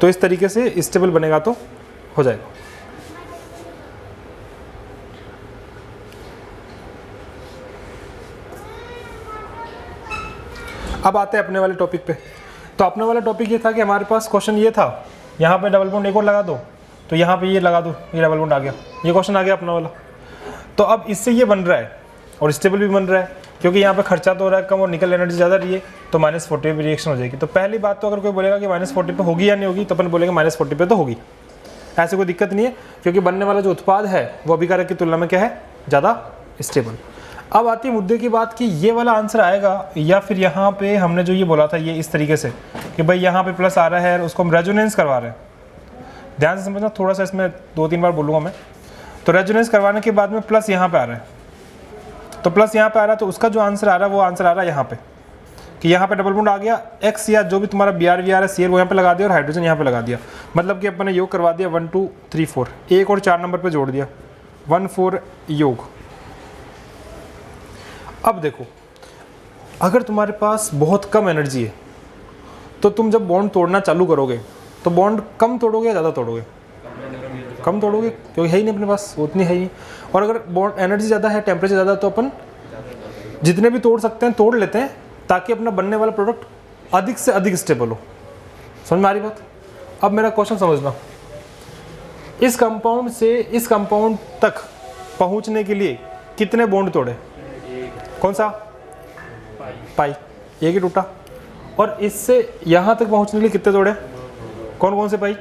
तो इस तरीके से स्टेबल बनेगा तो हो जाएगा। अब आते हैं अपने वाले टॉपिक पे। तो अपने वाला टॉपिक ये था कि हमारे पास क्वेश्चन ये था, यहाँ पे डबल बॉन्ड एक और लगा दो, तो यहाँ पे ये लगा दो, ये डबल बॉन्ड आ गया, ये क्वेश्चन आ गया अपना वाला। तो अब इससे ये बन रहा है और स्टेबल भी बन रहा है, क्योंकि यहाँ पे खर्चा तो हो रहा है कम और निकल एनर्जी ज़्यादा रही है, तो -40 पे रिएक्शन हो जाएगी। तो पहली बात तो अगर कोई बोलेगा कि -40 पे होगी या नहीं होगी, तो अपन बोलेंगे -40 पे तो होगी, ऐसे कोई दिक्कत नहीं है, क्योंकि बनने वाला जो उत्पाद है वो अभिकारक की तुलना में क्या है, ज़्यादा स्टेबल। अब आती है मुद्दे की बात कि ये वाला आंसर आएगा या फिर यहाँ पे हमने जो ये बोला था ये इस तरीके से कि भाई यहाँ पे प्लस आ रहा है और उसको हम रेजोनेंस करवा रहे हैं। ध्यान से समझना, थोड़ा सा इसमें 2-3 बार बोलूँगा मैं। तो रेजोनेंस करवाने के बाद में प्लस यहाँ पे आ रहा है, तो प्लस यहाँ पे आ रहा है, तो उसका जो आंसर आ रहा है वो आंसर आ रहा है यहाँ पे कि यहाँ पे डबल बॉन्ड आ गया, एक्स या जो भी तुम्हारा BR VR है CR वो यहाँ पे लगा दिया और हाइड्रोजन यहाँ पे लगा दिया। मतलब कि अपन ने योग करवा दिया 1 2 3 4, 1 और 4 नंबर पे जोड़ दिया 1 4 योग। अब देखो, अगर तुम्हारे पास बहुत कम एनर्जी है तो तुम जब बॉन्ड तोड़ना चालू करोगे तो बॉन्ड कम तोड़ोगे या ज़्यादा तोड़ोगे? कम तोड़ोगे, क्योंकि है ही नहीं अपने पास, उतनी है ही। और अगर बॉन्ड एनर्जी ज़्यादा है, टेम्परेचर ज़्यादा, तो अपन जितने भी तोड़ सकते हैं तोड़ लेते हैं, ताकि अपना बनने वाला प्रोडक्ट अधिक से अधिक स्टेबल हो। समझ में आ रही बात? अब मेरा क्वेश्चन समझना, इस कंपाउंड से इस कंपाउंड तक पहुंचने के लिए कितने बॉन्ड तोड़े? कौन सा? पाई, एक ही टूटा। और इससे यहाँ तक पहुंचने के लिए कितने तोड़े? कौन कौन से पाई?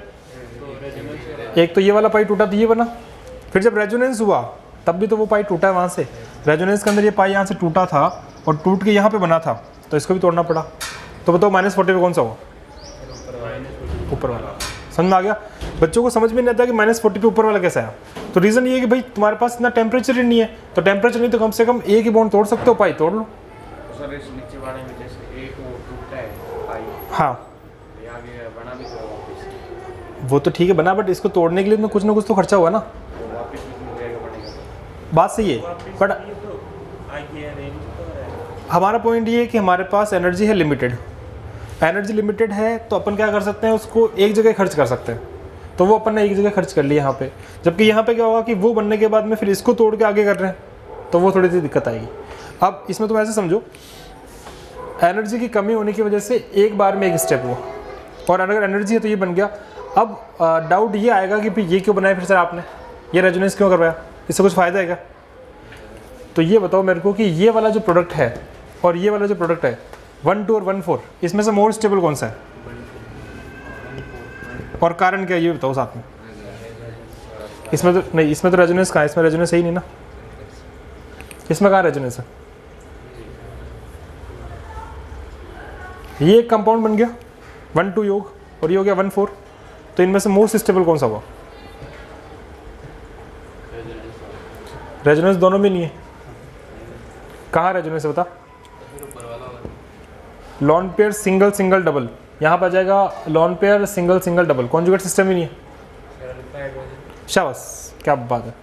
एक तो ये वाला पाई टूटा तो ये बना, फिर जब रेजोनेंस हुआ तब भी तो वो पाई टूटा है वहाँ से, रेजोनेंस के अंदर ये पाई यहाँ से टूटा था और टूट के यहाँ पे बना था, तो इसको भी तोड़ना पड़ा। तो बताओ -40 पे कौन सा हुआ? ऊपर वाला। समझ में आ गया? बच्चों को समझ में नहीं आता कि -40 पे ऊपर वाला कैसे आया। तो रीज़न ये है कि भाई तुम्हारे पास इतना टेम्परेचर ही नहीं है, तो टेम्परेचर नहीं तो कम से कम एक ही बॉन्ड तोड़ सकते हो, पाई तोड़ लो। सर इस नीचे वाले में जैसे एक वो टूटता है पाई, हाँ तो आगे बना भी तो वापस, वो तो ठीक है बना, बट इसको तोड़ने के लिए तो कुछ ना कुछ तो खर्चा हुआ ना। तो वापस उसमें जाएगा बनेगा। बात सही है, बट हमारा पॉइंट ये है कि हमारे पास एनर्जी है लिमिटेड, एनर्जी लिमिटेड है, तो अपन क्या कर सकते हैं, उसको एक जगह खर्च कर सकते हैं। तो वो अपन ने एक जगह खर्च कर लिया यहाँ पे, जबकि यहाँ पे क्या होगा कि वो बनने के बाद में फिर इसको तोड़ के आगे कर रहे हैं, तो वो थोड़ी सी दिक्कत आएगी। अब इसमें तुम ऐसे समझो, एनर्जी की कमी होने की वजह से एक बार में एक स्टेप हुआ, और अगर एनर्जी है तो ये बन गया। अब डाउट ये आएगा कि भाई ये क्यों बनाया फिर सर आपने, ये रेजोनेंस क्यों करवाया, इससे कुछ फ़ायदा है क्या? तो ये बताओ मेरे को कि ये वाला जो प्रोडक्ट है और ये वाला जो प्रोडक्ट है 1 2 और 1 4, इसमें से मोर स्टेबल कौन सा है और कारण क्या है ये बताओ साथ में। इसमें तो नहीं, इसमें तो रेजोनेंस कहाँ है, इसमें रेजोनेंस है ही नहीं ना, इसमें कहाँ रेजोनेंस है? ये एक कंपाउंड बन गया 1 2 योग और ये हो गया 1 4, तो इनमें से मोस्ट स्टेबल कौन सा हुआ? रेजोनेंस दोनों में नहीं है। कहाँ रेजोनेंस है बता? Lone pair single single double, यहाँ पर आ जाएगा lone pair single single double, conjugate system ही नहीं है। शाबाश, क्या बात है।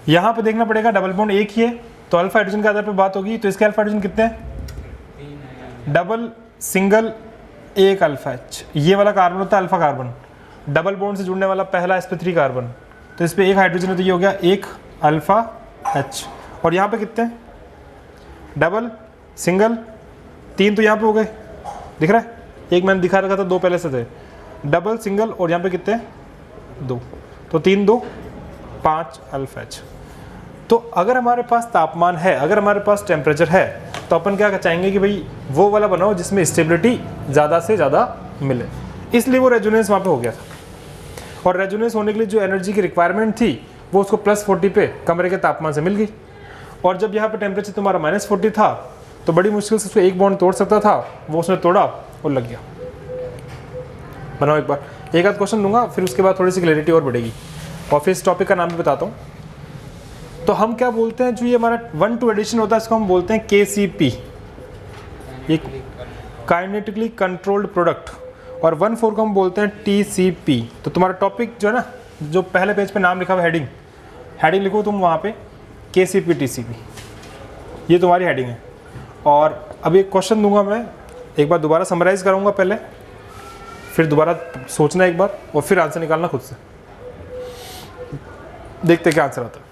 यहाँ पे देखना पड़ेगा, डबल बॉन्ड एक ही है तो अल्फा हाइड्रोजन के आधार पे बात होगी, तो इसके अल्फा हाइड्रोजन कितने हैं? डबल सिंगल एक अल्फा एच, ये वाला कार्बन होता है अल्फा कार्बन, डबल बॉन्ड से जुड़ने वाला पहला sp3 कार्बन, तो इस पर एक हाइड्रोजन है तो ये हो गया एक अल्फा एच। और यहाँ पे कितने हैं? डबल सिंगल, 3 तो यहाँ पे हो गए, दिख रहा है? एक मैंने दिखा रखा था, 2 पहले से थे, डबल सिंगल और यहाँ पे कितने हैं? 2, तो 3 2 5 अल्फा एच। तो अगर हमारे पास तापमान है, अगर हमारे पास टेम्परेचर है, तो अपन क्या चाहेंगे कि भाई वो वाला बनाओ जिसमें स्टेबिलिटी ज़्यादा से ज़्यादा मिले, इसलिए वो रेजोनेंस वहाँ पे हो गया था। और रेजोनेंस होने के लिए जो एनर्जी की रिक्वायरमेंट थी वो उसको +40 पे कमरे के तापमान से मिल गई। और जब यहाँ पे टेम्परेचर तुम्हारा -40 था तो बड़ी मुश्किल से उसको एक बॉन्ड तोड़ सकता था, वो उसने तोड़ा और लग गया। बनाओ एक बार, एक आध क्वेश्चन दूंगा फिर उसके बाद थोड़ी सी क्लैरिटी और बढ़ेगी, और फिर इस टॉपिक का नाम भी बताता हूँ। तो हम क्या बोलते हैं, जो ये हमारा 1 2 एडिशन होता है इसको हम बोलते हैं KCP, ये काइनेटिकली कंट्रोल्ड प्रोडक्ट, और 1 4 को हम बोलते हैं TCP। तो तुम्हारा टॉपिक जो है ना, जो पहले पेज पे नाम लिखा हुआ हेडिंग लिखो तुम वहाँ पे KCP TCP, ये तुम्हारी हेडिंग है। और अभी एक क्वेश्चन दूंगा मैं, एक बार दोबारा समराइज़ कराऊंगा पहले, फिर दोबारा सोचना एक बार और फिर आंसर निकालना खुद से। देखते क्या आंसर आता है।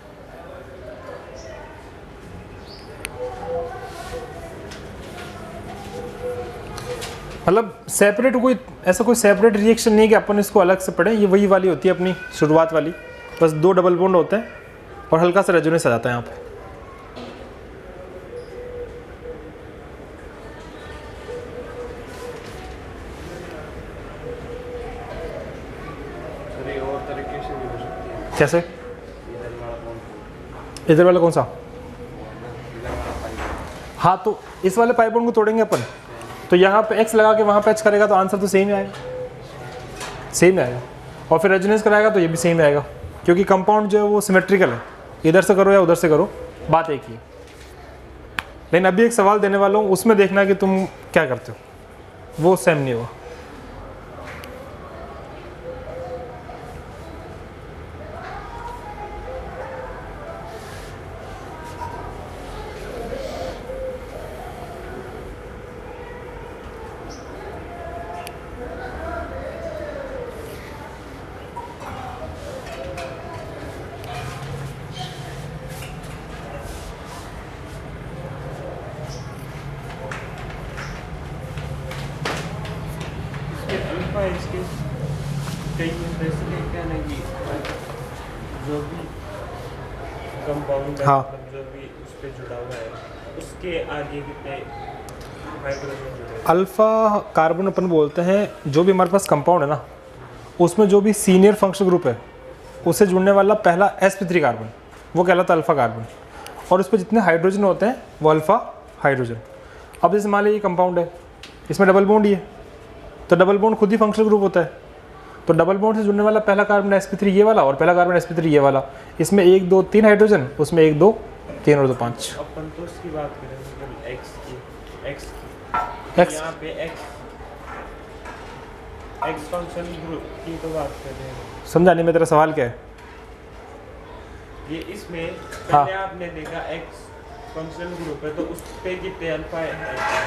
मतलब सेपरेट कोई ऐसा कोई सेपरेट रिएक्शन नहीं है कि अपन इसको अलग से पढ़ें, ये वही वाली होती है अपनी शुरुआत वाली, बस 2 डबल बॉन्ड होते हैं और हल्का सा रेजोनेंस आ जाता है यहाँ पे। सर ये और तरीके से भी हो सकती है। कैसे? इधर वाला बॉन्ड, इधर वाला कौन सा? इधर वाला पाइप। हाँ तो इस वाले पाइप बॉन्ड को तोड़ेंगे अपन, तो यहाँ पे एक्स लगा के वहाँ पे एच करेगा तो आंसर तो सेम ही आएगा, सेम आएगा। और फिर रेजोनेंस कराएगा तो ये भी सेम आएगा, क्योंकि कंपाउंड जो है वो सिमेट्रिकल है, इधर से करो या उधर से करो बात एक ही है। लेकिन अभी एक सवाल देने वाला हूँ, उसमें देखना कि तुम क्या करते हो, वो सेम नहीं होगा। अल्फा इसके कई वैसे क्या ना कि जो भी कंपाउंड है, हाँ। मतलब जो भी उस पे जुड़ा हुआ है उसके आगे कितने हाइड्रोजन जुड़े हैं? अल्फ़ा कार्बन अपन बोलते हैं जो भी हमारे पास कंपाउंड है ना, उसमें जो भी सीनियर फंक्शनल ग्रुप है उससे जुड़ने वाला पहला sp3 कार्बन वो कहलाता है अल्फ़ा कार्बन, और उस पर जितने हाइड्रोजन होते हैं वो अल्फ़ा हाइड्रोजन। अब जैसे मान लीजिए ये कंपाउंड है, इसमें डबल बॉन्ड ही है, तो डबल बॉन्ड खुद ही फंक्शनल ग्रुप होता है, तो डबल बॉन्ड से जुड़ने वाला पहला कार्बन sp3 ये वाला और पहला कार्बन sp3 ये वाला, इसमें 1 2 3 हाइड्रोजन, उसमें 1 2 3 और 2 5। अपन तो उसकी बात करें मतलब एक्स की X। यहाँ पे एक्स फंक्शन ग्रुप की तो बात कर रहे हैं। समझा नहीं मैं तेरा सवाल क्या है? ये इसमें हाँ। पहले आपने देखा एक्स फंक्शनल ग्रुप है तो उस पे कितने अल्फा है?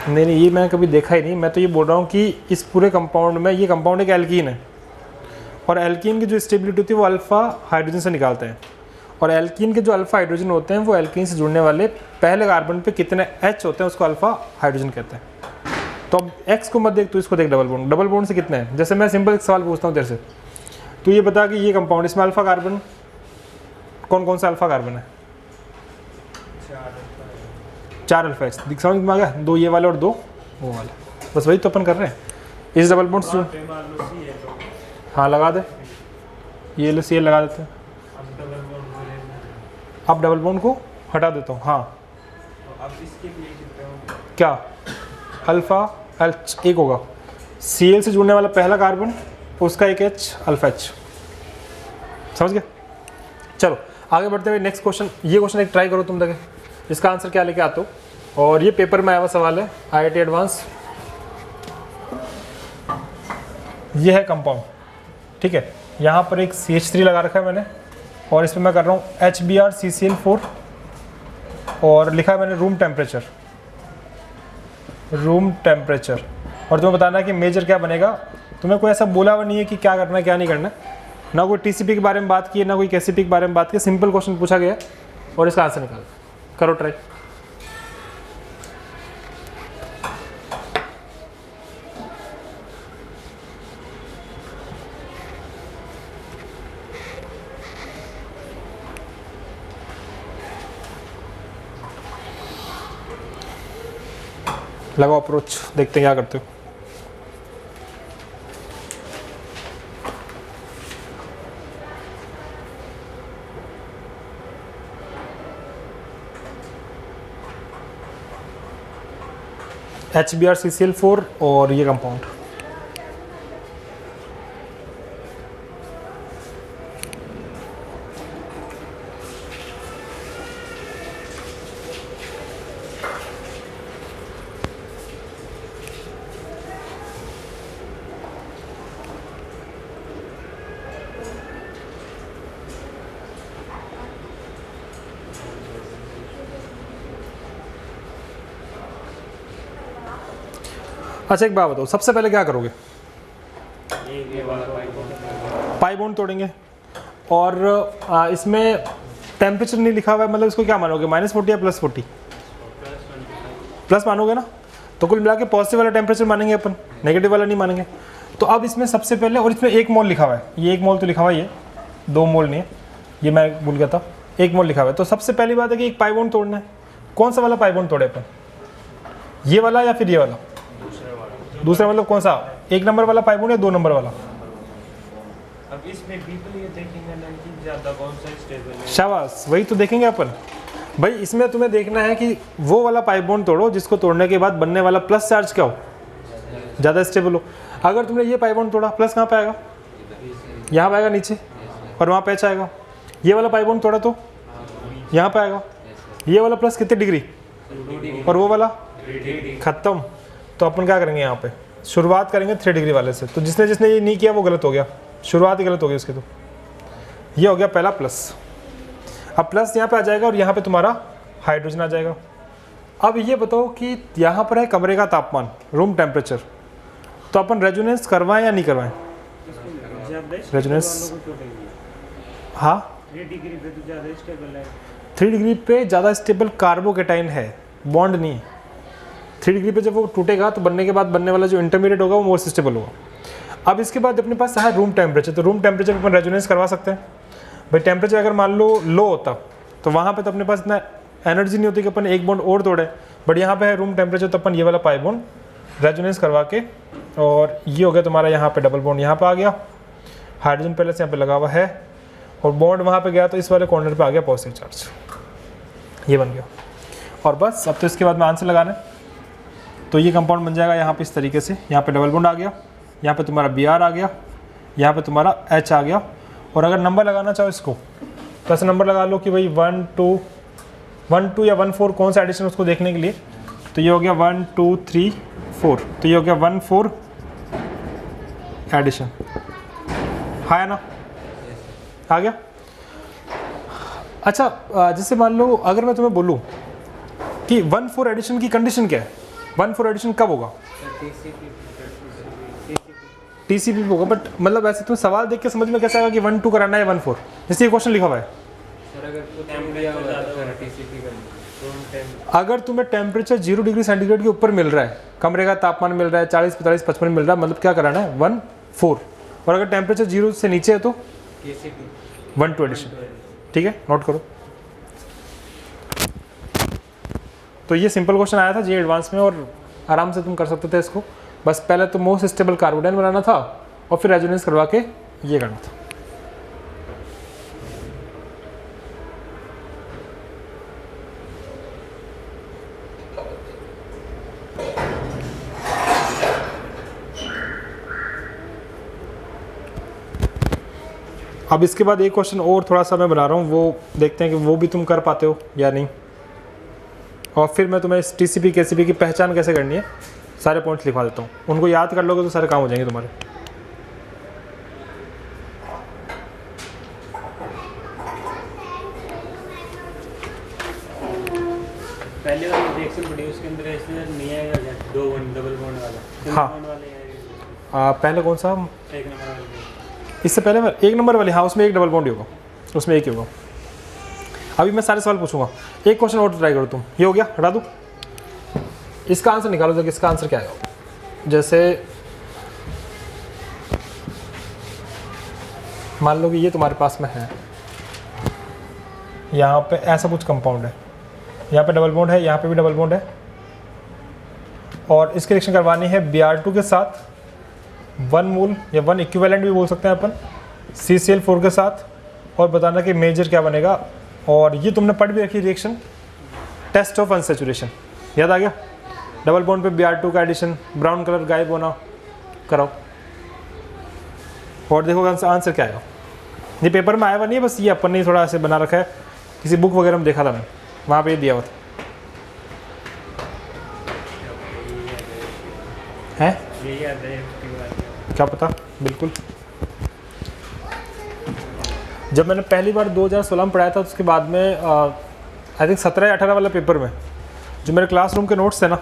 नहीं ये मैंने कभी देखा ही नहीं, मैं तो ये बोल रहा हूँ कि इस पूरे कंपाउंड में ये कंपाउंड एक एल्कीन है, और एल्कीन की जो स्टेबिलिटी होती है वो अल्फ़ा हाइड्रोजन से निकालते हैं, और एल्कीन के जो अल्फ़ा हाइड्रोजन होते हैं वो एल्कीन से जुड़ने वाले पहले कार्बन पे कितने H होते हैं उसको अल्फ़ा हाइड्रोजन कहते हैं। तो अब X को मत देख, तो इसको देख डबल बॉन्ड से कितने हैं। जैसे मैं सिंपल एक सवाल पूछता हूँ तेरे से, तो ये बता कि ये कंपाउंड इसमें अल्फ़ा कार्बन कौन कौन सा अल्फ़ा कार्बन है? 4 अल्फ़ा H दिख समझ में आ गया, 2 ये वाले और 2 वो वाले, बस वही तो अपन कर रहे हैं इस डबल बॉन्ड से। हाँ लगा दे, ये लो सी लगा देते हैं। अब डबल बॉन्ड को हटा देता हूँ। हाँ अब इसके लिए कितने होंगे? क्या अल्फ़ा H एक होगा, Cl से जुड़ने वाला पहला कार्बन उसका एक H अल्फ़ा H, समझ गए? चलो आगे बढ़ते हुए नेक्स्ट क्वेश्चन, ये क्वेश्चन एक ट्राई करो तुम देखे इसका आंसर क्या लेके आते हो, और ये पेपर में आया हुआ सवाल है IIT एडवांस। ये है कंपाउंड, ठीक है, यहाँ पर एक CH3 लगा रखा है मैंने, और इसमें मैं कर रहा हूँ HBr CCl4 और लिखा है मैंने रूम टेम्परेचर, और तुम्हें बताना है कि मेजर क्या बनेगा। तुम्हें कोई ऐसा बोला हुआ नहीं है कि क्या करना है क्या नहीं करना, ना कोई TCP के बारे में बात की है ना कोई KCP के बारे में बात की, सिंपल क्वेश्चन पूछा गया और इसका आंसर निकाल करो ट्राई। लगाओ अप्रोच, देखते हैं क्या करते हो। HBr CCl4 और ये कंपाउंड अच्छा एक बात बताओ, सबसे पहले क्या करोगे? पाई बॉन्ड तोड़ेंगे और इसमें टेम्परेचर नहीं लिखा हुआ है, मतलब इसको क्या मानोगे, -40 या +40? प्लस मानोगे ना, तो कुल मिला के पॉजिटिव वाला टेम्परेचर मानेंगे अपन, नेगेटिव वाला नहीं मानेंगे। तो अब इसमें सबसे पहले, और इसमें 1 मोल लिखा हुआ है, ये 1 मोल तो लिखा हुआ है, ये 2 मोल नहीं है, ये मैं भूल गया था, 1 मोल लिखा हुआ है। तो सबसे पहली बात है कि एक पाई बॉन्ड तोड़ना है। कौन सा वाला पाई बॉन्ड तोड़े अपन, ये वाला या फिर ये वाला? दूसरा मतलब कौन सा, 1 नंबर वाला पाई बॉन्ड या 2 नंबर वाला? अब इसमें भी तो ये देखेंगे ना कि ज़्यादा कौन सा स्टेबल है। शाबाश, वही तो देखेंगे अपन भाई। इसमें तुम्हें देखना है कि वो वाला पाई बॉन्ड तोड़ो जिसको तोड़ने के बाद बनने वाला प्लस चार्ज क्या हो, ज़्यादा स्टेबल हो। अगर तुमने ये पाई बॉन्ड तोड़ा, प्लस कहाँ पे आएगा, यहाँ पे आएगा नीचे, और वहाँ पे एच आएगा। ये वाला पाई बॉन्ड तोड़ा तो यहाँ पे आएगा, ये वाला प्लस कितने डिग्री, और वो वाला खत्म। तो अपन क्या करेंगे, यहाँ पे शुरुआत करेंगे 3 डिग्री वाले से। तो जिसने ये नहीं किया वो गलत हो गया, शुरुआत ही गलत हो गई उसकी। तो ये हो गया पहला प्लस। अब प्लस यहाँ पे आ जाएगा और यहाँ पे तुम्हारा हाइड्रोजन आ जाएगा। अब ये बताओ कि यहाँ पर है कमरे का तापमान, रूम टेम्परेचर, तो अपन रेजोनेंस करवाएं या नहीं करवाएं? रेजोनेंस, हाँ 3 डिग्री पे तो ज़्यादा स्टेबल है। 3 डिग्री पे ज़्यादा स्टेबल कार्बोकेटाइन है, बॉन्ड नहीं है। 3 डिग्री पे जब वो टूटेगा तो बनने के बाद बनने वाला जो इंटरमीडिएट होगा वो मोर स्टेबल होगा। अब इसके बाद अपने पास है रूम टेम्परेचर। तो रूम टेम्परेचर पर अपन रेजोनेंस करवा सकते हैं भाई। टेम्परेचर अगर मान लो लो होता तो वहाँ पे तो अपने पास इतना एनर्जी नहीं होती कि अपन 1 बॉन्ड और तोड़े, बट यहाँ पे है रूम टेम्परेचर, तो अपन ये वाला पाई बॉन्ड रेजोनेंस करवा के, और ये हो गया तुम्हारा यहाँ पे डबल बॉन्ड यहाँ पे आ गया, हाइड्रोजन पहले से यहाँ पे लगा हुआ है, और बॉन्ड वहाँ पे गया तो इस वाले कॉर्नर पे आ गया पॉजिटिव चार्ज, ये बन गया। और बस अब तो इसके बाद में आंसर लगाना है। तो ये कंपाउंड बन जाएगा यहाँ पे इस तरीके से, यहाँ पे डबल बॉन्ड आ गया, यहाँ पे तुम्हारा Br आ गया, यहाँ पे तुम्हारा H आ गया। और अगर नंबर लगाना चाहो इसको तो ऐसे नंबर लगा लो कि भाई 1 2 या 1 4 कौन सा एडिशन उसको देखने के लिए। तो ये हो गया 1 2 3 4, तो ये हो गया 1 4 एडिशन, है ना, आ गया। अच्छा, जैसे मान लो अगर मैं तुम्हें बोलूँ कि 1 4 एडिशन की कंडीशन क्या है, 1 4 एडिशन कब होगा? टीसीपी होगा, बट मतलब ऐसे तुम्हें सवाल देख के समझ में कैसे आएगा कि 1 2 कराना है 1 4? जैसे ये क्वेश्चन लिखा हुआ है, अगर तुम्हें टेम्परेचर 0 डिग्री सेंटीग्रेड के ऊपर मिल रहा है, कमरे का तापमान मिल रहा है 40 45 55 मिल रहा है, मतलब क्या कराना है 1 4। और अगर टेम्परेचर 0 से नीचे है तो 1 2 एडिशन। ठीक है, नोट करो। तो ये सिंपल क्वेश्चन आया था जी एडवांस में, और आराम से तुम कर सकते थे इसको। बस पहले तो मोस्ट स्टेबल कार्बोडाइन बनाना था और फिर रेजोनेंस करवा के ये करना था। अब इसके बाद एक क्वेश्चन और थोड़ा सा मैं बना रहा हूँ, वो देखते हैं कि वो भी तुम कर पाते हो या नहीं। और फिर मैं तुम्हें इस टीसीपी केसीपी की पहचान कैसे करनी है सारे पॉइंट्स लिखवा देता हूँ। उनको याद कर लोगे तो सारे काम हो जाएंगे तुम्हारे। पहले वाली रिएक्शन पड़ी, उसके अंदर ऐसे नहीं आएगा क्या, 2 1 डबल बॉन्ड वाला? हाँ। बॉन्ड वाले आएगा। पहले कौन सा? 1 नंबर वाले। इससे पहले 1 नंबर वाले, हाँ उसमें 1 डबल बॉन्ड होगा, उसमें 1 ही होगा। अभी मैं सारे सवाल पूछूंगा, एक क्वेश्चन और ट्राई करो तुम। ये हो गया, हटा दूँ? इसका आंसर निकालो तो इसका आंसर क्या आएगा। जैसे मान लो कि ये तुम्हारे पास में है, यहाँ पे ऐसा कुछ कंपाउंड है, यहाँ पे डबल बॉन्ड है, यहाँ पे भी डबल बॉन्ड है, और इसकी रिएक्शन करवानी है Br2 के साथ 1 मोल या 1 इक्विवेलेंट भी बोल सकते हैं अपन CCl4 के साथ, और बताना कि मेजर क्या बनेगा। और ये तुमने पढ़ भी रखी रिएक्शन, टेस्ट ऑफ अनसैचुरेशन, याद आ गया? डबल बॉन्ड पे Br2 का एडिशन, ब्राउन कलर गायब होना, कराओ। और देखो आंसर क्या आएगा। ये पेपर में आया हुआ नहीं है, बस ये अपन ने थोड़ा ऐसे बना रखा है, किसी बुक वगैरह में देखा था मैं, वहाँ पे ये दिया हुआ था। है यही याद है, क्या पता, बिल्कुल। जब मैंने पहली बार 2016 में पढ़ाया था, उसके बाद में आई थिंक 17 या 18 वाला पेपर में जो मेरे क्लासरूम के नोट्स थे ना,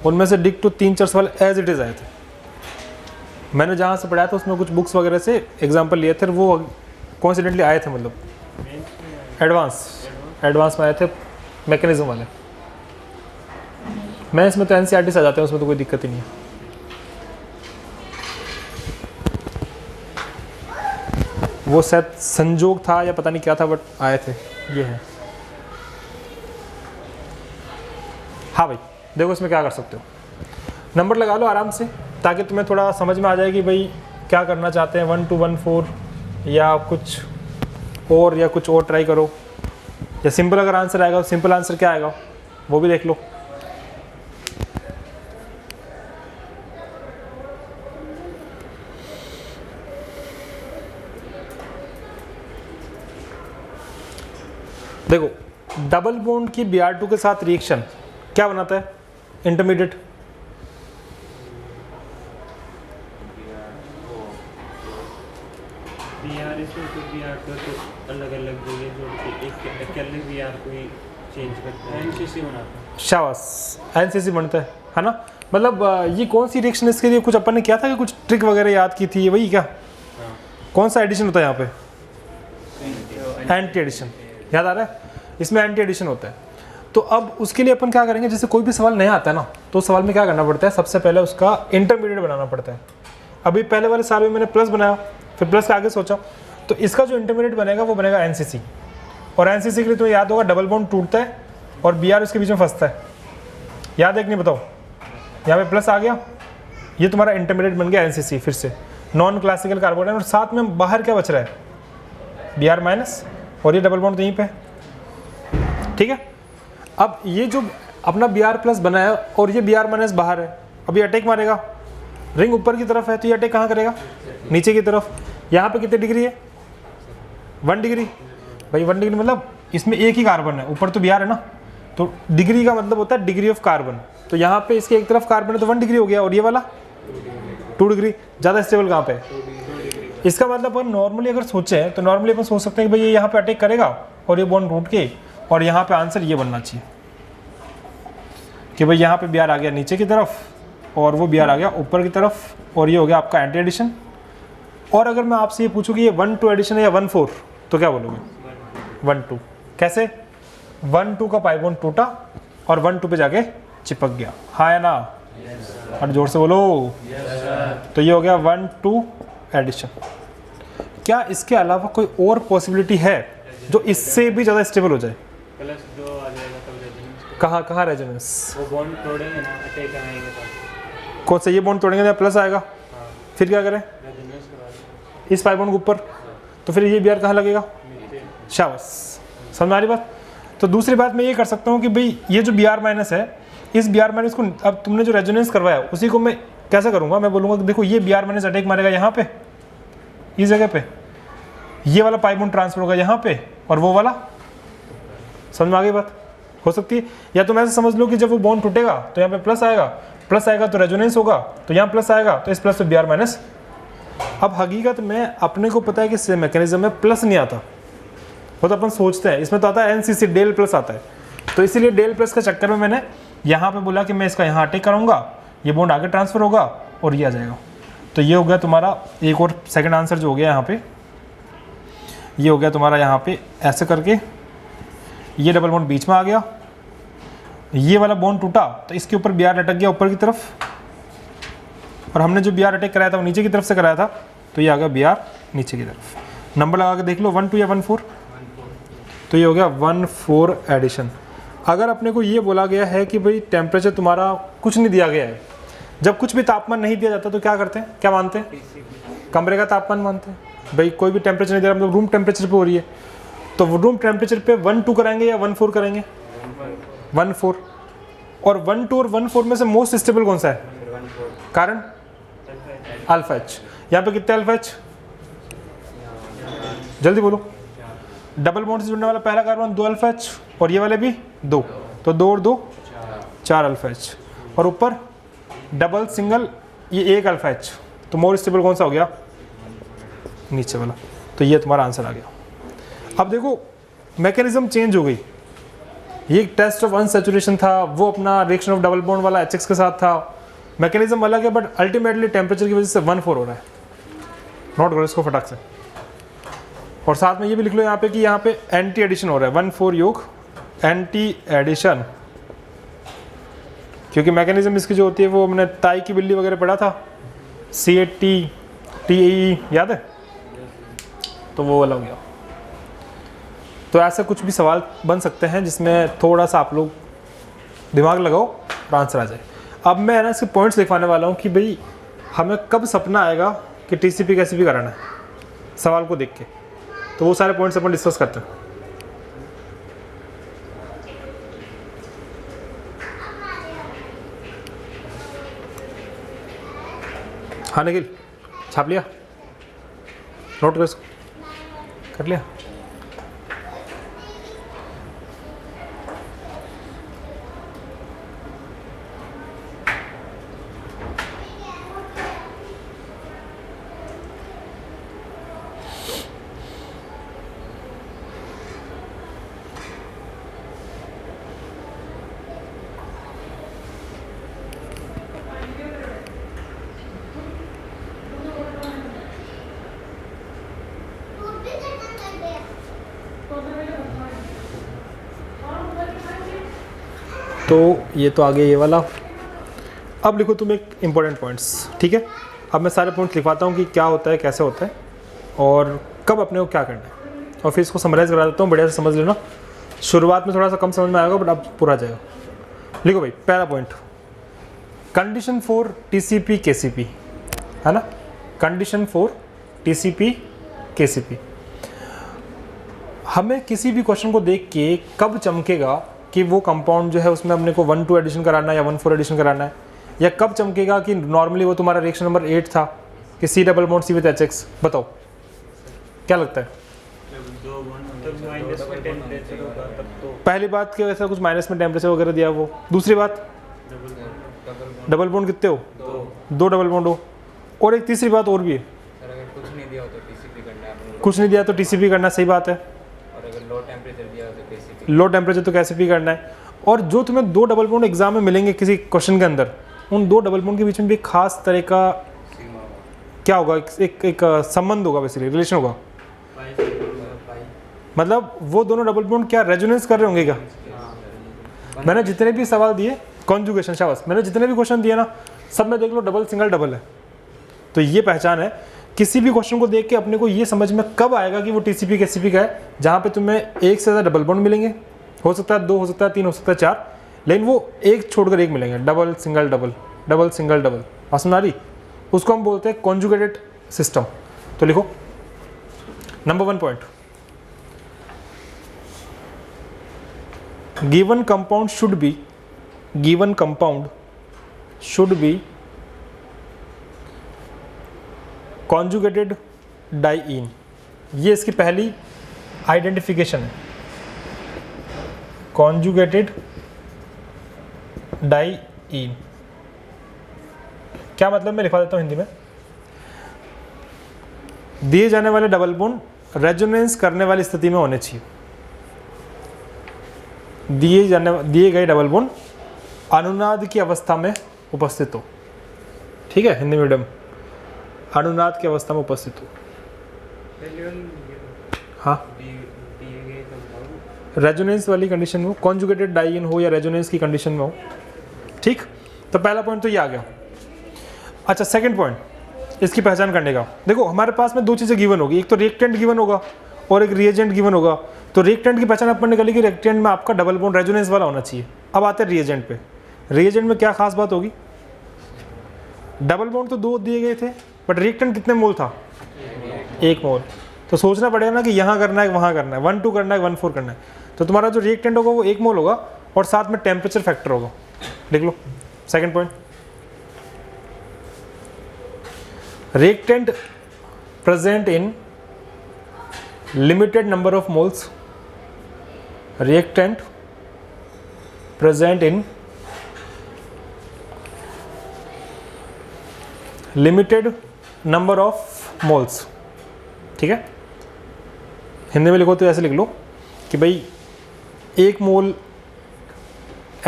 उनमें से डिक्टो 3-4 सवाल एज इट इज़ आए थे। मैंने जहाँ से पढ़ाया था उसमें कुछ बुक्स वगैरह से एग्जांपल लिए थे, वो कॉन्सिडेंटली आए थे, मतलब एडवांस में आए थे मैकेनिज्म वाले। मैं इसमें तो एनसीईआरटी से आ जाते हैं, उसमें तो कोई दिक्कत ही नहीं है। वो शायद संजोग था या पता नहीं क्या था, बट आए थे। ये है। हाँ भाई देखो इसमें क्या कर सकते हो, नंबर लगा लो आराम से, ताकि तुम्हें थोड़ा समझ में आ जाए कि भाई क्या करना चाहते हैं, 1 2 1 4 या कुछ और, या कुछ और ट्राई करो, या सिंपल अगर आंसर आएगा तो सिंपल आंसर क्या आएगा वो भी देख लो। देखो डबल बॉन्ड की Br2 के साथ रिएक्शन क्या बनाता है, इंटरमीडिएट। Br इसमें तो Br2 तो अलग-अलग जगह जोड़ के एक अकेले Br को ही चेंज करता है, एनसीसी बनाता है। शाबाश, एनसीसी बनता है ना। मतलब ये कौन सी रिएक्शन, इसके लिए कुछ अपन ने किया था कि कुछ ट्रिक वगैरह याद की थी, वही क्या? हाँ। कौन सा एडिशन होता है यहाँ पे? एंटी एडिशन, याद आ रहा है? इसमें एंटी एडिशन होता है। तो अब उसके लिए अपन क्या करेंगे, जैसे कोई भी सवाल नया आता है ना, तो सवाल में क्या करना पड़ता है, सबसे पहले उसका इंटरमीडिएट बनाना पड़ता है। अभी पहले वाले साल में मैंने प्लस बनाया, फिर प्लस के आगे सोचा, तो इसका जो इंटरमीडिएट बनेगा वो बनेगा एनसीसी। और एनसीसी के लिए तुम्हें याद होगा डबल बॉन्ड टूटता है और Br उसके बीच में फंसता है, याद है कि नहीं बताओ? यहाँ पे प्लस आ गया, ये तुम्हारा इंटरमीडिएट बन गया एनसीसी, फिर से नॉन क्लासिकल कार्बन है, और साथ में बाहर क्या बच रहा है, Br माइनस, और ये डबल बॉन्ड यहीं पे, ठीक है। अब ये जो अपना Br प्लस बना है और ये Br माइनस बाहर है, अभी अटैक मारेगा, रिंग ऊपर की तरफ है तो ये अटैक कहाँ करेगा, नीचे की तरफ। यहाँ पे कितनी डिग्री है, 1 डिग्री। भाई 1 डिग्री मतलब इसमें एक ही कार्बन है, ऊपर तो Br है ना, तो डिग्री का मतलब होता है डिग्री ऑफ कार्बन। तो यहाँ पे इसके एक तरफ कार्बन है तो 1 डिग्री हो गया, और ये वाला 2 डिग्री। ज़्यादा स्टेबल कहाँ पे है? इसका मतलब अपन नॉर्मली अगर सोचें तो नॉर्मली अपन सोच सकते हैं कि भाई ये यहाँ पे अटैक करेगा और ये बॉन्ड टूट के, और यहाँ पे आंसर ये बनना चाहिए कि भाई यहाँ पे Br आ गया नीचे की तरफ और वो Br आ गया ऊपर की तरफ, और ये हो गया आपका एंटी एडिशन। और अगर मैं आपसे ये पूछूँ कि ये 1 2 एडिशन है या 1 4, तो क्या बोलोगे? 1 2। कैसे? 1 2 का पाई बॉन्ड टूटा और 1 2 पे जाके चिपक गया, हाँ या ना? और जोर से बोलो। तो ये हो गया 1 2 एडिशन। क्या इसके अलावा कोई और पॉसिबिलिटी है जो इससे भी ज़्यादा स्टेबल हो जाए? प्लस 2 आ जाएगा तब रेजोनेंस। कहाँ रेजोनेंस? वो बॉन्ड तोड़ेंगे ना, अटैक आएंगे तब। कौन सा? ये बॉन्ड तोड़ेंगे तो प्लस आएगा, हाँ। फिर क्या करें? रेजोनेंस के बाद इस पाई बॉन्ड के ऊपर, तो फिर ये Br कहाँ लगेगा? शाबाश, समझ आ रही बात? तो दूसरी बात मैं ये कर सकता हूँ कि भाई ये जो Br माइनस है, इस Br माइनस को अब तुमने जो रेजोनेंस करवाया उसी को मैं कैसे करूँगा, मैं बोलूँगा कि देखो ये Br माइनस अटैक मारेगा यहाँ पे, इस जगह पे, ये वाला पाई बॉन्ड ट्रांसफर होगा यहाँ पे, और वो वाला, समझ में आ गई बात? हो सकती है। या तुम ऐसे समझ लो कि जब वो बॉन्ड टूटेगा तो यहाँ पे प्लस आएगा तो रेजोनेंस होगा, तो यहाँ प्लस आएगा तो इस प्लस पे Br माइनस। अब हकीकत में अपने को पता है कि इस मैकेनिज्म में प्लस नहीं आता, वो तो अपन सोचते हैं, इसमें तो आता है एनसीसी, डेल प्लस आता है। तो इसीलिए डेल प्लस के चक्कर में मैंने यहाँ पे बोला कि मैं इसका यहाँ अटैक करूँगा, ये बॉन्ड आगे ट्रांसफर होगा और ये आ जाएगा। तो ये हो गया तुम्हारा एक और सेकंड आंसर जो हो गया यहाँ पे, ये हो गया तुम्हारा यहाँ पे ऐसे करके, ये डबल बॉन्ड बीच में आ गया, ये वाला बॉन्ड टूटा तो इसके ऊपर Br अटक गया ऊपर की तरफ, और हमने जो Br अटैक कराया था वो नीचे की तरफ से कराया था, तो ये आ गया Br नीचे की तरफ। नंबर लगा के देख लो 1 2 या 1 4, तो ये हो गया 1 4 एडिशन। अगर अपने को ये बोला गया है कि भाई टेम्परेचर तुम्हारा कुछ नहीं दिया गया है, जब कुछ भी तापमान नहीं दिया जाता तो क्या करते हैं, क्या मानते हैं? कमरे का तापमान मानते हैं। भाई कोई भी टेम्परेचर नहीं दे रहा, मतलब रूम टेम्परेचर पे हो रही है, तो वो रूम टेम्परेचर पे 1 2 कराएंगे या 1 4 करेंगे? 1 4। और 1 2 और 1 4 में से मोस्ट स्टेबल कौन सा है? कारण अल्फा एच। यहाँ पे कितने अल्फा एच? जल्दी बोलो। डबल बॉन्ड से जुड़ने वाला पहला कार्बन 2 अल्फा एच, और ये वाले भी 2, तो 2 और 2 4 अल्फा एच, और ऊपर डबल सिंगल ये 1 अल्फा एच, तो मोर स्टेबल कौन सा हो गया? नीचे वाला। तो ये तुम्हारा आंसर आ गया। अब देखो मैकेनिज्म चेंज हो गई, ये टेस्ट ऑफ अनसैचुरेशन था, वो अपना रिएक्शन ऑफ डबल बॉन्ड वाला HX के साथ था, मैकेनिज्म अलग है, बट अल्टीमेटली टेम्परेचर की वजह से 1,4 हो रहा है। नोट करो इसको फटाक से। और साथ में ये भी लिख लो यहाँ पे कि यहाँ पे एंटी एडिशन हो रहा है, 1,4 योग एंटी एडिशन, क्योंकि मैकेनिज्म इसकी जो होती है वो हमने ताई की बिल्ली वगैरह पढ़ा था, CATTE याद है, तो वो वाला हो गया। तो ऐसा कुछ भी सवाल बन सकते हैं जिसमें थोड़ा सा आप लोग दिमाग लगाओ और आंसर आ जाए। अब मैं ना इसके पॉइंट्स लिखवाने वाला हूँ कि भाई हमें कब सपना आएगा कि TCP कैसे कराना है सवाल को देख के, तो वो सारे पॉइंट्स अपन डिस्कस करते हैं। हाँ निखिल, छाप लिया, नोट कर इसको, कर लिया। तो ये तो आगे ये वाला। अब लिखो तुम एक इम्पोर्टेंट पॉइंट्स, ठीक है। अब मैं सारे पॉइंट्स लिखवाता हूँ कि क्या होता है, कैसे होता है और कब अपने को क्या करना है, और फिर इसको समराइज़ करा देता हूँ, बढ़िया से समझ लेना। शुरुआत में थोड़ा सा कम समझ में आएगा, बट अब पूरा जाएगा। लिखो भाई, पहला point, condition for TCP KCP, है ना। कंडीशन फॉर TCP KCP, हमें किसी भी क्वेश्चन को देख के कब चमकेगा कि वो कंपाउंड जो है उसमें अपने को 1,2 एडिशन कराना है या 1,4 एडिशन कराना है, या कब चमकेगा कि नॉर्मली वो तुम्हारा रिएक्शन नंबर 8 था कि C double bond C with HX, बताओ क्या लगता है। पहली बात कि ऐसा कुछ माइनस में टेम्परेचर वगैरह दिया वो। दूसरी बात, डबल बॉन्ड कितने हो, 2 डबल बॉन्ड हो। और एक तीसरी बात और भी है, कुछ नहीं दिया तो TCP करना है, कुछ नहीं दिया तो TCP करना, सही बात है। और अगर लो टेम्परेचर दिया तो KCP, लो टेम्परेचर तो KCP करना है। और जो तुम्हें 2 डबल बॉन्ड एग्जाम में मिलेंगे किसी क्वेश्चन के अंदर, उन 2 डबल बॉन्ड के बीच में भी खास तरह का क्या होगा, एक संबंध होगा, बेसिकली रिलेशन होगा। मतलब वो दोनों डबल बॉन्ड क्या रेजोनेंस कर रहे होंगे क्या। मैंने जितने भी सवाल दिए, कॉन्जुगेशन, शाबाश, मैंने जितने भी क्वेश्चन दिए ना, सब में देख लो डबल सिंगल डबल है। तो ये पहचान है। किसी भी क्वेश्चन को देख के अपने को ये समझ में कब आएगा कि वो TCP KCP का है, जहाँ पे तुम्हें एक से ज़्यादा डबल बॉन्ड मिलेंगे, हो सकता है 2, हो सकता है 3, हो सकता है 4, लेकिन वो एक छोड़कर एक मिलेंगे, double single double, double single double. समझ आ रही, उसको हम बोलते हैं कॉन्जुगेटेड सिस्टम। तो लिखो number 1 point, given compound should be, given compound should be conjugated diene. ये इसकी पहली आइडेंटिफिकेशन है, कॉन्जुगेटेड डाइईन। क्या मतलब, मैं लिखवा देता हूँ हिंदी में। दिए जाने वाले डबल बॉन्ड रेजोनेंस करने वाली स्थिति में होने चाहिए। दिए गए डबल बॉन्ड अनुनाद की अवस्था में उपस्थित हो, ठीक है, हिंदी मीडियम, अनुनाद की अवस्था में उपस्थित हो। हाँ, रेजोनेंस वाली कंडीशन में हो, कॉन्जुगेटेड डाइईन हो या रेजोनेंस की कंडीशन में हो, ठीक। तो पहला पॉइंट तो ये आ गया। अच्छा, सेकंड पॉइंट इसकी पहचान करने का। देखो हमारे पास में 2 चीज़ें गिवन होगी, एक तो रिएक्टेंट गिवन होगा और एक रिएजेंट गिवन होगा। तो रिएक्टेंट की पहचान अपन निकाली कि रिएक्टेंट में आपका डबल बॉन्ड रेजोनेंस वाला होना चाहिए। अब आते हैं रिएजेंट पे। रिएजेंट में क्या खास बात होगी, डबल बॉन्ड तो 2 दिए गए थे, बट रिएक्टेंट कितने मोल था, 1 मोल। तो सोचना पड़ेगा ना कि यहाँ करना है, वहाँ करना है, 1,2 करना है, 1,4 करना है। तो तुम्हारा जो रिएक्टेंट होगा वो 1 मोल होगा और साथ में टेम्परेचर फैक्टर होगा। लिख लो second point, reactant present in limited number of moles, reactant present in limited number of moles, ठीक है। हिंदी में लिखो तो ऐसे लिख लो कि भाई 1 मोल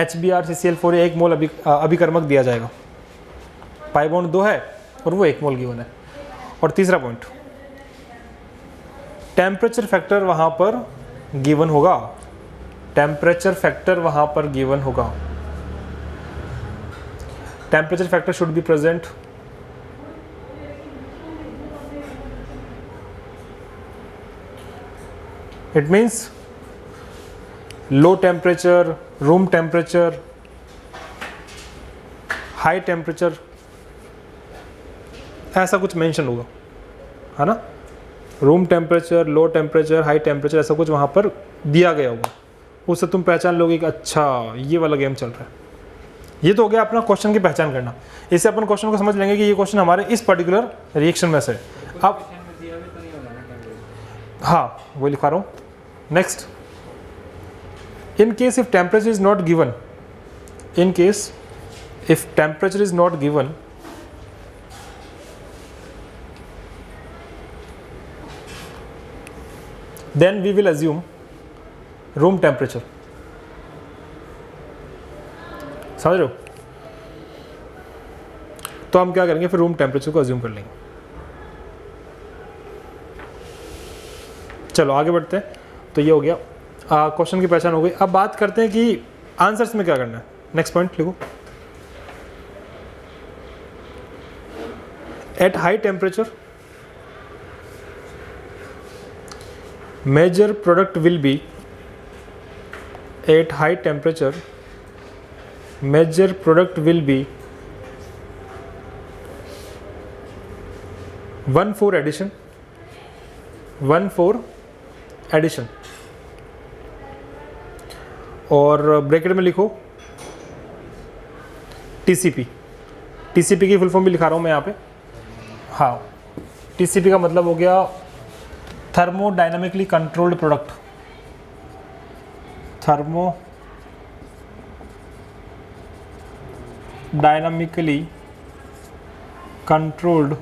HBr CCl4 1 मोल अभिकर्मक दिया जाएगा, पाई बॉन्ड 2 है और वो 1 मोल गिवन है। और तीसरा पॉइंट, टेम्परेचर फैक्टर वहाँ पर गिवन होगा, टेम्परेचर फैक्टर वहाँ पर गिवन होगा, temperature factor should be present. It means low temperature, room temperature, high temperature, ऐसा कुछ मेंशन होगा, है ना। Room temperature, low temperature, high temperature, ऐसा कुछ वहाँ पर दिया गया होगा, उससे तुम पहचान लोगे कि अच्छा ये वाला गेम चल रहा है। ये तो हो गया अपना क्वेश्चन की पहचान करना। इससे अपन क्वेश्चन को समझ लेंगे कि ये क्वेश्चन हमारे इस पर्टिकुलर रिएक्शन में से है। अब हाँ वो लिखा रहा हूँ। Next, in case if temperature is not given, in case if temperature is not given, then we will assume room temperature। समझ रहे हो? तो हम क्या करेंगे फिर रूम टेम्परेचर को अज्यूम कर लेंगे। चलो आगे बढ़ते हैं। तो ये हो गया क्वेश्चन की पहचान हो गई। अब बात करते हैं कि आंसर्स में क्या करना है। नेक्स्ट पॉइंट लिखो, at high temperature major product will be, at high temperature major product will be 1,4 addition, 1,4 addition. और ब्रैकेट में लिखो टीसीपी। टीसीपी की फुल फॉर्म भी लिखा रहा हूँ मैं यहाँ पे। हाँ, टीसीपी का मतलब हो गया thermodynamically controlled product, thermodynamically controlled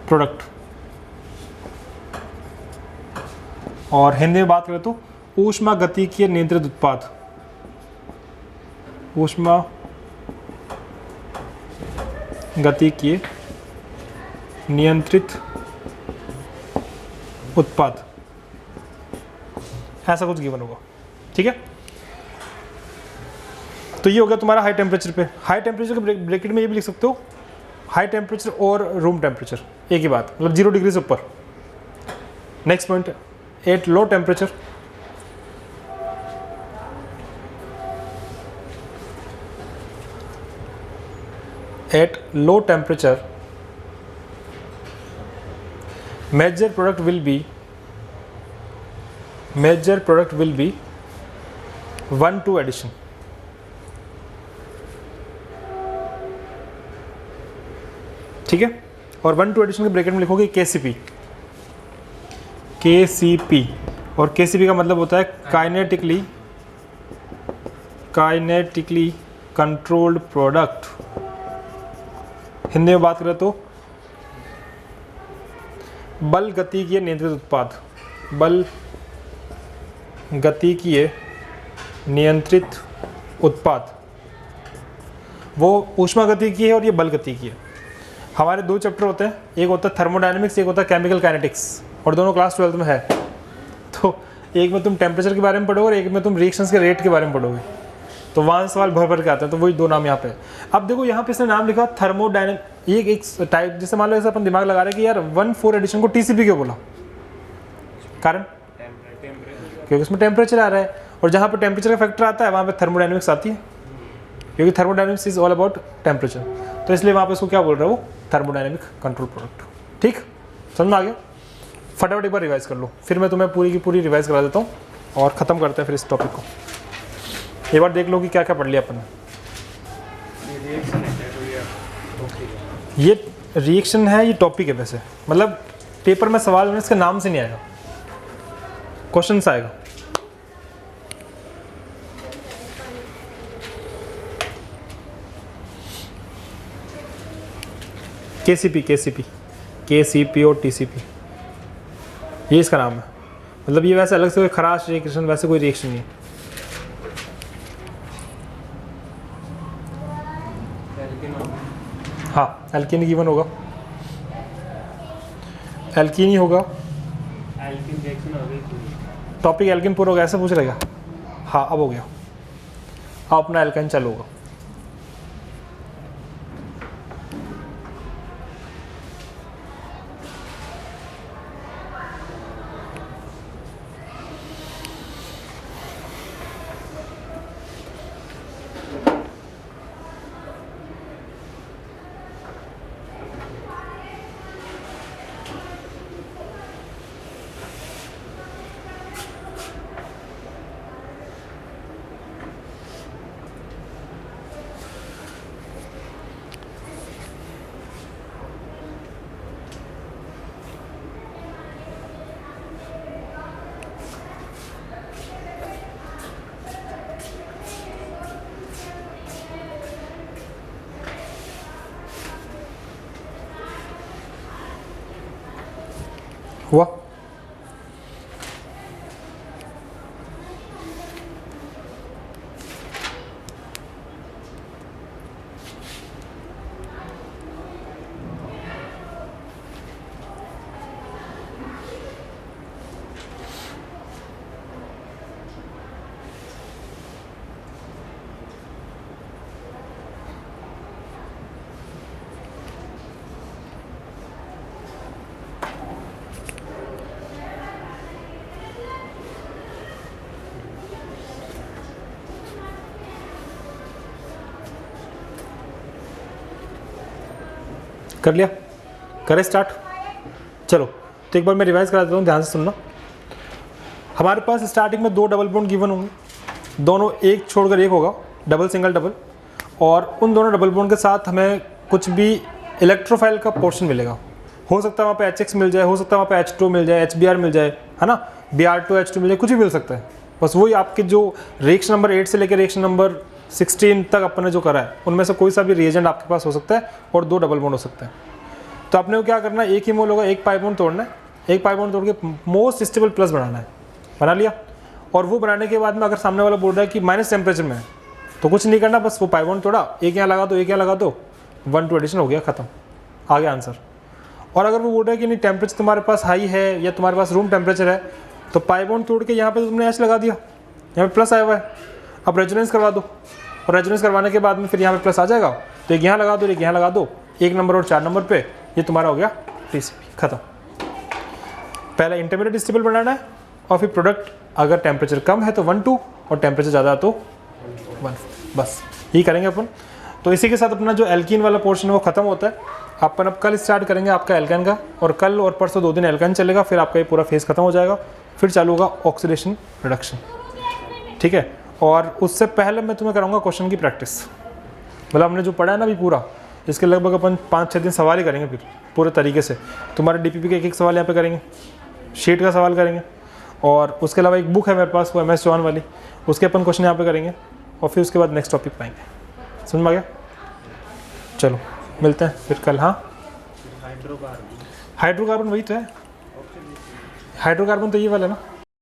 product. और हिंदी में बात करें तो ऊष्मा गतिकीय नियंत्रित उत्पाद, ऊष्मा गतिकीय नियंत्रित उत्पाद, ऐसा कुछ गिवन होगा। ठीक है, तो ये हो गया तुम्हारा हाई टेम्परेचर पे। हाई टेम्परेचर के ब्रैकेट में ये भी लिख सकते हो हाई टेम्परेचर और रूम टेम्परेचर, एक ही बात, मतलब 0 डिग्री से ऊपर। Next point, at low temperature at low temperature major product will be 1,2 addition। ठीक है, और 1,2 एडिशन के ब्रैकेट में लिखोगे केसीपी। केसीपी, और केसीपी का मतलब होता है काइनेटिकली कंट्रोल्ड प्रोडक्ट। हिंदी में बात करें तो बल गतिकीय नियंत्रित उत्पाद, बल गतिकीय नियंत्रित उत्पाद। वो ऊष्मा गतिकीय है और ये बल गतिकीय है। हमारे 2 चैप्टर होते हैं, एक होता है थर्मोडायनेमिक्स, एक होता है केमिकल काइनेटिक्स, और दोनों क्लास 12th में है। तो एक में तुम टेम्परेचर के बारे में पढ़ोगे और एक में तुम रिएक्शंस के रेट के बारे में पढ़ोगे। तो वहाँ से सवाल भर भर के आते हैं, तो वही 2 नाम यहाँ पे है। अब देखो यहाँ पे इसने नाम लिखा थर्मोडायनेमिक, ये एक टाइप, जैसे मान लो ऐसा अपन दिमाग लगा रहे हैं कि यार 1,4 एडिशन को टीसीपी क्यों बोला, कारण क्योंकि उसमें टेम्परेचर आ रहा है, और जहाँ पे टेम्परेचर का फैक्टर आता है वहाँ पे थर्मोडायनेमिक्स आती है, क्योंकि thermodynamics is all about temperature. तो इसलिए वहाँ पे इसको क्या बोल रहे हो, थर्मोडायनेमिक कंट्रोल प्रोडक्ट। ठीक, समझ में आ गया? फटाफट एक बार रिवाइज कर लो, फिर मैं तुम्हें पूरी की पूरी रिवाइज करा देता हूँ और ख़त्म करते हैं फिर इस टॉपिक को। एक बार देख लो कि क्या क्या पढ़ लिया अपन ने। ये रिएक्शन है, ये टॉपिक है वैसे, मतलब पेपर में सवाल इसके नाम से नहीं आएगा, क्वेश्चन से आएगा। केसीपी और टीसीपी, ये इसका नाम है। मतलब ये वैसे अलग से कोई खराश रिएक्शन, वैसे कोई रिएक्शन नहीं है। एल्किन होगा। हाँ एल्कीन गिवन होगा, एल्कीन ही होगा। एल्किन रिएक्शन हो गई पूरी। टॉपिक एल्कीन पूरा हो गया, ऐसे पूछ रहेगा। हाँ अब हो गया, अब अपना एल्काइन चालू होगा। हुआ? कर लिया? करें स्टार्ट? चलो तो एक बार मैं रिवाइज करा देता हूँ, ध्यान से सुनना। हमारे पास स्टार्टिंग में 2 डबल बॉन्ड गिवन होंगे, दोनों एक छोड़कर एक होगा, डबल सिंगल डबल, और उन दोनों डबल बॉन्ड के साथ हमें कुछ भी इलेक्ट्रोफाइल का पोर्शन मिलेगा। हो सकता है वहाँ पे HX मिल जाए, हो सकता है वहाँ पे H2 मिल जाए, HBr मिल जाए, है ना, Br2 H2 मिल जाए, कुछ भी मिल सकता है। बस वही आपके जो रिएक्शन नंबर 8 से लेकर रिएक्शन नंबर 16 तक अपन ने जो करा है उनमें से कोई सा भी रिएजेंट आपके पास हो सकता है और 2 डबल बॉन्ड हो सकते हैं। तो आपने को क्या करना है, एक ही मोल होगा, एक पाई बॉन्ड तोड़ना है, एक पाई बॉन्ड तोड़ के मोस्ट स्टेबल प्लस बनाना है, बना लिया। और वो बनाने के बाद में अगर सामने वाला बोल रहा है कि माइनस टेम्परेचर में है तो कुछ नहीं करना, बस वो पाई बॉन्ड तोड़ा, एक यहाँ लगा दो, एक यहाँ लगा दो, 1 2 एडिशन हो गया, खत्म, आ गया आंसर। और अगर वो बोल रहा है कि नहीं टेम्परेचर तुम्हारे पास हाई है या तुम्हारे पास रूम टेम्परेचर है, तो पाई बॉन्ड तोड़ के यहाँ पे तुमने एच लगा दिया, यहाँ पे प्लस आया हुआ है, अब रेजोनेंस करवा दो, और रेजोनेंस करवाने के बाद में फिर यहाँ पे प्लस आ जाएगा, तो एक यहाँ लगा दो, एक यहाँ लगा दो, 1 नंबर और 4 नंबर पे ये तुम्हारा हो गया TCP, खत्म। पहला इंटरमीडिएट स्टेबल बनाना है, और फिर प्रोडक्ट अगर टेम्परेचर कम है तो 1 2 और टेम्परेचर ज़्यादा तो 1, बस यही करेंगे अपन। तो इसी के साथ अपना जो एल्कीन वाला पोर्शन है वो खत्म होता है। अपन अब कल स्टार्ट करेंगे आपका एल्काइन का, और कल और परसों 2 दिन एल्काइन चलेगा, फिर आपका ये पूरा फेज खत्म हो जाएगा, फिर चालू होगा ऑक्सीडेशन रिडक्शन, ठीक है। और उससे पहले मैं तुम्हें कराऊंगा क्वेश्चन की प्रैक्टिस, मतलब हमने जो पढ़ा है ना अभी पूरा, इसके लगभग अपन 5-6 दिन सवाल ही करेंगे फिर पूरे तरीके से। तुम्हारे DPP के एक सवाल यहाँ पे करेंगे, शीट का सवाल करेंगे, और उसके अलावा एक बुक है मेरे पास वो MS चौहान वाली, उसके अपन क्वेश्चन यहाँ पे करेंगे, और फिर उसके बाद नेक्स्ट टॉपिक पाएंगे। समझ में आ गया? चलो मिलते हैं फिर कल। हाँ हाइड्रोकार्बन वही तो है, हाइड्रोकार्बन तो ये वाला है ना।